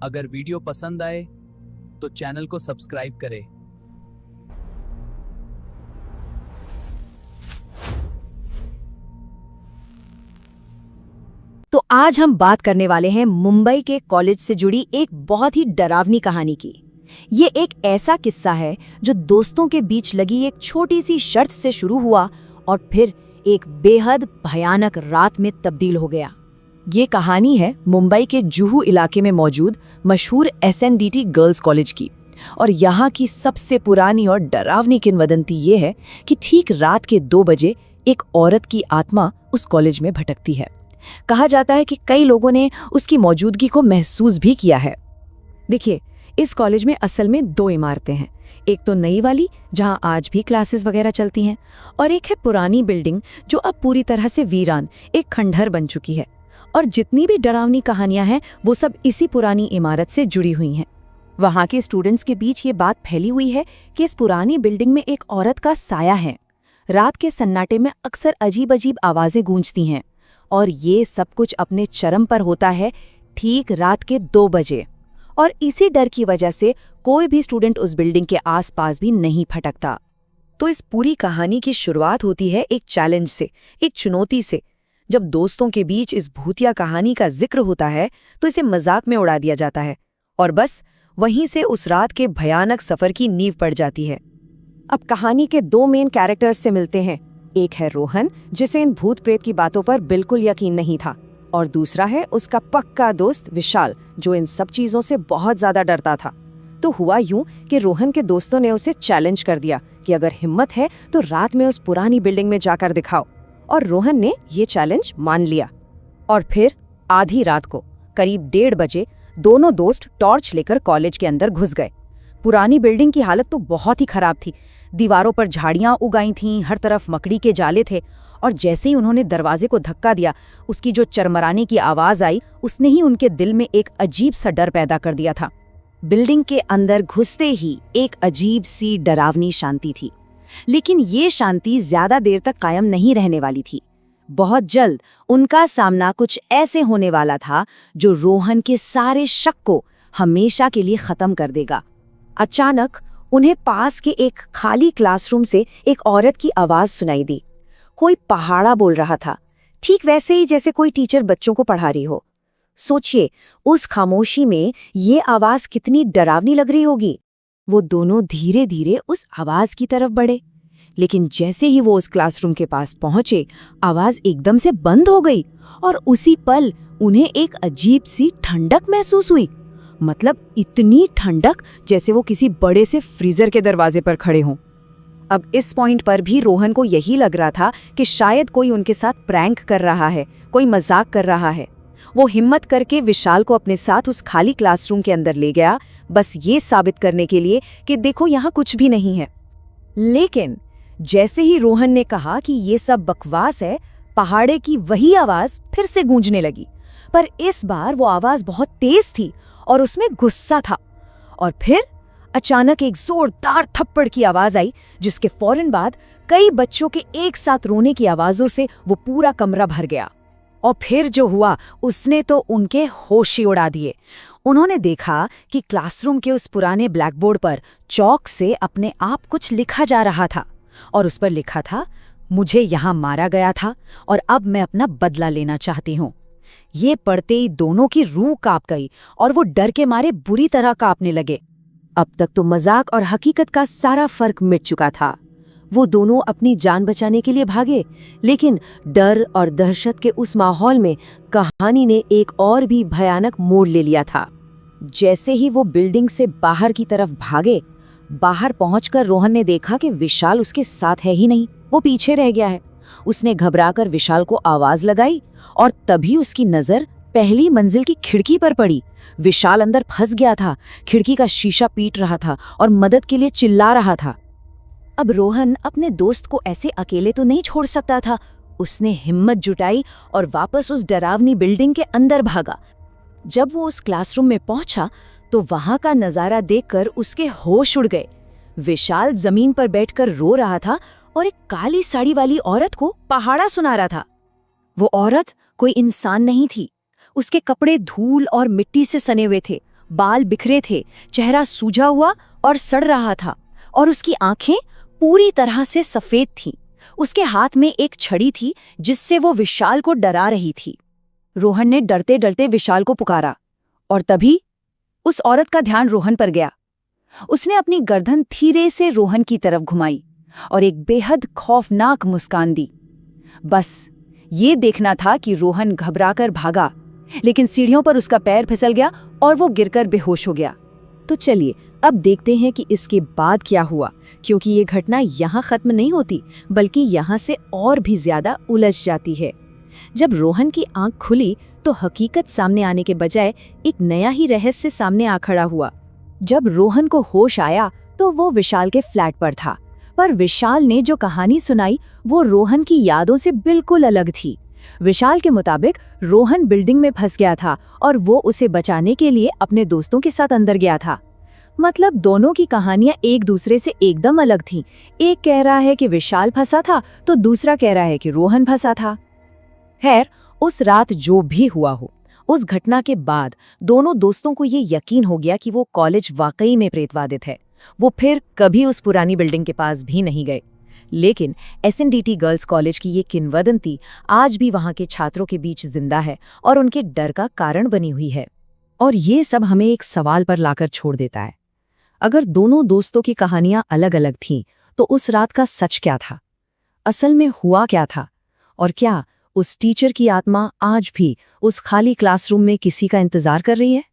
अगर वीडियो पसंद आए तो चैनल को सब्सक्राइब करें। तो आज हम बात करने वाले हैं मुंबई के कॉलेज से जुड़ी एक बहुत ही डरावनी कहानी की। ये एक ऐसा किस्सा है जो दोस्तों के बीच लगी एक छोटी सी शर्त से शुरू हुआ और फिर एक बेहद भयानक रात में तब्दील हो गया। ये कहानी है मुंबई के जुहू इलाके में मौजूद मशहूर एसएनडीटी गर्ल्स कॉलेज की। और यहाँ की सबसे पुरानी और डरावनी किंवदंती ये है कि ठीक रात के 2 बजे एक औरत की आत्मा उस कॉलेज में भटकती है। कहा जाता है कि कई लोगों ने उसकी मौजूदगी को महसूस भी किया है। देखिए, इस कॉलेज में असल में 2 इमारतें हैं। एक तो नई वाली जहां आज भी क्लासेस वगैरह चलती हैं, और एक है पुरानी बिल्डिंग जो अब पूरी तरह से वीरान एक खंडहर बन चुकी है। और जितनी भी डरावनी कहानियां हैं वो सब इसी पुरानी इमारत से जुड़ी हुई हैं। वहां के स्टूडेंट्स के बीच ये बात फैली हुई है कि इस पुरानी बिल्डिंग में एक औरत का साया है। रात के सन्नाटे में अक्सर अजीब अजीब आवाजें गूंजती हैं, और ये सब कुछ अपने चरम पर होता है ठीक रात के 2 बजे। और इसी डर की वजह से कोई भी स्टूडेंट उस बिल्डिंग के आसपास भी नहीं फटकता। तो इस पूरी कहानी की शुरुआत होती है एक चैलेंज से, एक चुनौती से। जब दोस्तों के बीच इस भूतिया कहानी का जिक्र होता है तो इसे मजाक में उड़ा दिया जाता है, और बस वहीं से उस रात के भयानक सफर की नींव पड़ जाती है। अब कहानी के 2 मेन कैरेक्टर्स से मिलते हैं। एक है रोहन, जिसे इन भूत प्रेत की बातों पर बिल्कुल यकीन नहीं था, और दूसरा है उसका पक्का दोस्त विशाल, जो इन सब चीजों से बहुत ज्यादा डरता था। तो हुआ यूं कि रोहन के दोस्तों ने उसे चैलेंज कर दिया कि अगर हिम्मत है तो रात में उस पुरानी बिल्डिंग में जाकर दिखाओ। और रोहन ने ये चैलेंज मान लिया। और फिर आधी रात को करीब 1:30 बजे दोनों दोस्त टॉर्च लेकर कॉलेज के अंदर घुस गए। पुरानी बिल्डिंग की हालत तो बहुत ही खराब थी। दीवारों पर झाड़ियां उगाई थीं, हर तरफ मकड़ी के जाले थे। और जैसे ही उन्होंने दरवाजे को धक्का दिया, उसकी जो चरमराने की आवाज आई, उसने ही उनके दिल में एक अजीब सा डर पैदा कर दिया था। बिल्डिंग के अंदर घुसते ही एक अजीब सी डरावनी शांति थी, लेकिन ये शांति ज्यादा देर तक कायम नहीं रहने वाली थी। बहुत जल्द उनका सामना कुछ ऐसे होने वाला था जो रोहन के सारे शक को हमेशा के लिए खत्म कर देगा। अचानक उन्हें पास के एक खाली क्लासरूम से एक औरत की आवाज सुनाई दी। कोई पहाड़ा बोल रहा था, ठीक वैसे ही जैसे कोई टीचर बच्चों को पढ़ा रही हो। सोचिए, उस खामोशी में ये आवाज कितनी डरावनी लग रही होगी। वो दोनों धीरे धीरे उस आवाज की तरफ बढ़े, लेकिन जैसे ही वो उस क्लासरूम के पास पहुंचे, आवाज एकदम से बंद हो गई, और उसी पल उन्हें एक अजीब सी ठंडक महसूस हुई। मतलब इतनी ठंडक जैसे वो किसी बड़े से फ्रीजर के दरवाजे पर खड़े हों। अब इस पॉइंट पर भी रोहन को यही लग रहा था कि शायद कोई उनके साथ प्रैंक कर रहा है, कोई मजाक कर रहा है। वो हिम्मत करके विशाल को अपने साथ उस खाली क्लासरूम के अंदर ले गया, बस ये साबित करने के लिए कि देखो यहाँ कुछ भी नहीं है। लेकिन जैसे ही रोहन ने कहा कि ये सब बकवास है, पहाड़े की वही आवाज फिर से गूंजने लगी। पर इस बार वो आवाज बहुत तेज थी और उसमें गुस्सा था। और फिर अचानक एक जोरदार थप्पड़ की आवाज आई, जिसके फौरन बाद कई बच्चों के एक साथ रोने की आवाजों से वो पूरा कमरा भर गया। और फिर जो हुआ उसने तो उनके होश ही उड़ा दिए। उन्होंने देखा कि क्लासरूम के उस पुराने ब्लैकबोर्ड पर चौक से अपने आप कुछ लिखा जा रहा था, और उस पर लिखा था, मुझे यहाँ मारा गया था और अब मैं अपना बदला लेना चाहती हूँ। ये पढ़ते ही दोनों की रूह कांप गई और वो डर के मारे बुरी तरह कांपने लगे। अब तक तो मजाक और हकीकत का सारा फर्क मिट चुका था। वो दोनों अपनी जान बचाने के लिए भागे, लेकिन डर और दहशत के उस माहौल में कहानी ने एक और भी भयानक मोड़ ले लिया था। जैसे ही वो बिल्डिंग से बाहर की तरफ भागे, बाहर पहुंचकर रोहन ने देखा कि विशाल उसके साथ है ही नहीं, वो पीछे रह गया है। उसने घबराकर विशाल को आवाज लगाई, और तभी उसकी नजर पहली मंजिल की खिड़की पर पड़ी। विशाल अंदर फंस गया था, खिड़की का शीशा पीट रहा था और मदद के लिए चिल्ला रहा था। अब रोहन अपने दोस्त को ऐसे अकेले तो नहीं छोड़ सकता था। उसने हिम्मत जुटाई और वापस उस डरावनी बिल्डिंग के अंदर भागा। जब वो उस क्लासरूम में पहुंचा तो वहां का नजारा देखकर उसके होश उड़ गए। विशाल जमीन पर बैठकर रो रहा था और एक काली साड़ी वाली औरत को पहाड़ा सुना रहा था। वो औरत कोई इंसान नहीं थी। उसके कपड़े धूल और मिट्टी से सने हुए थे, बाल बिखरे थे, चेहरा सूजा हुआ और सड़ रहा था, और उसकी आंखें पूरी तरह से सफेद थीं। उसके हाथ में एक छड़ी थी जिससे वो विशाल को डरा रही थी। रोहन ने डरते डरते विशाल को पुकारा, और तभी उस औरत का ध्यान रोहन पर गया। उसने अपनी गर्दन धीरे से रोहन की तरफ घुमाई और एक बेहद खौफनाक मुस्कान दी। बस ये देखना था कि रोहन घबराकर भागा, लेकिन सीढ़ियों पर उसका पैर फिसल गया और वो गिरकर बेहोश हो गया। तो चलिए अब देखते हैं कि इसके बाद क्या हुआ, क्योंकि ये घटना यहाँ खत्म नहीं होती, बल्कि यहाँ से और भी ज्यादा उलझ जाती है। जब रोहन की आंख खुली तो हकीकत सामने आने के बजाय एक नया ही रहस्य सामने आ खड़ा हुआ। जब रोहन को होश आया तो वो विशाल के फ्लैट पर था, पर विशाल ने जो कहानी सुनाई वो रोहन की यादों से बिल्कुल अलग थी। विशाल के मुताबिक रोहन बिल्डिंग में फंस गया था और वो उसे बचाने के लिए अपने दोस्तों के साथ अंदर गया था। मतलब दोनों की कहानियां एक दूसरे से एकदम अलग थीं। एक कह रहा है कि विशाल फंसा था तो दूसरा कह रहा है कि रोहन फंसा था। खैर, उस रात जो भी हुआ हो, उस घटना के बाद दोनों दोस्तों को ये यकीन हो गया कि वो कॉलेज वाकई में प्रेतवादित है। वो फिर कभी उस पुरानी बिल्डिंग के पास भी नहीं गए। लेकिन एसएनडीटी गर्ल्स कॉलेज की ये किंवदंती आज भी वहां के छात्रों के बीच जिंदा है और उनके डर का कारण बनी हुई है। और ये सब हमें एक सवाल पर लाकर छोड़ देता है। अगर दोनों दोस्तों की कहानियां अलग अलग थीं, तो उस रात का सच क्या था? असल में हुआ क्या था? और क्या उस टीचर की आत्मा आज भी उस खाली क्लासरूम में किसी का इंतजार कर रही है?